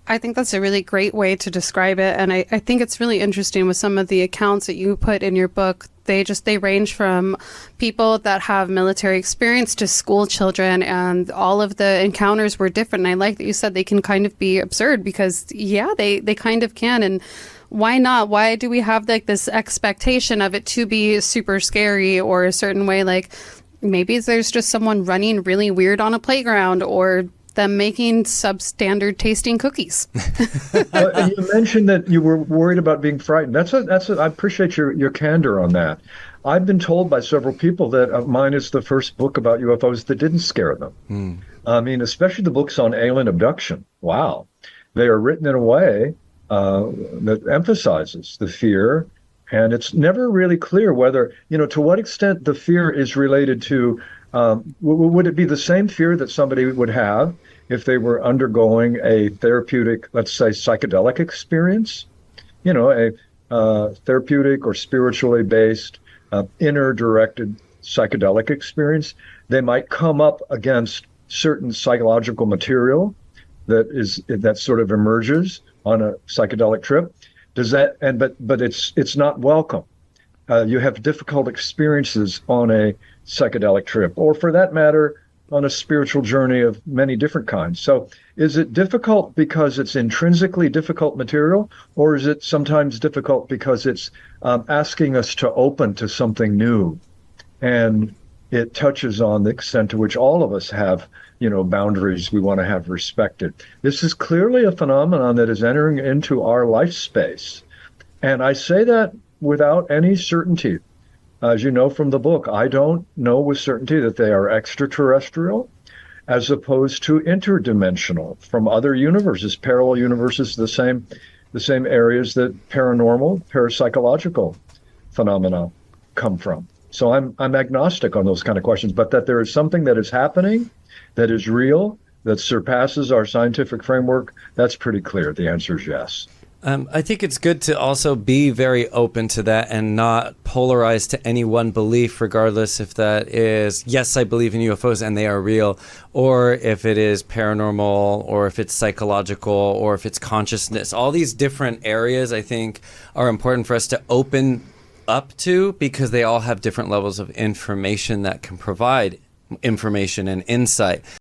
I think that's a really great way to describe it. And I think it's really interesting with some of the accounts that you put in your book. They range from people that have military experience to school children, and all of the encounters were different. And I like that you said they can kind of be absurd because, yeah, they kind of can. And why not? Why do we have like this expectation of it to be super scary or a certain way? Like maybe there's just someone running really weird on a playground, or them making substandard tasting cookies. You mentioned that you were worried about being frightened. I appreciate your candor on that. I've been told by several people that mine is the first book about UFOs that didn't scare them. I mean, especially the books on alien abduction. Wow. They are written in a way that emphasizes the fear, and it's never really clear whether, to what extent the fear is related to, would it be the same fear that somebody would have if they were undergoing a therapeutic, let's say, psychedelic experience? A therapeutic or spiritually based, inner-directed psychedelic experience. They might come up against certain psychological material that sort of emerges on a psychedelic trip. But it's not welcome. You have difficult experiences on a psychedelic trip, or for that matter, on a spiritual journey of many different kinds. So is it difficult because it's intrinsically difficult material, or is it sometimes difficult because it's asking us to open to something new? And it touches on the extent to which all of us have, boundaries we want to have respected. This is clearly a phenomenon that is entering into our life space. And I say that without any certainty. As you know from the book, I don't know with certainty that they are extraterrestrial as opposed to interdimensional from other universes, parallel universes, the same areas that paranormal, parapsychological phenomena come from. So I'm agnostic on those kind of questions, but that there is something that is happening that is real, that surpasses our scientific framework, that's pretty clear. The answer is yes. I think it's good to also be very open to that and not polarized to any one belief, regardless if that is, yes, I believe in UFOs and they are real, or if it is paranormal, or if it's psychological, or if it's consciousness. All these different areas, I think, are important for us to open up to, because they all have different levels of information that can provide information and insight.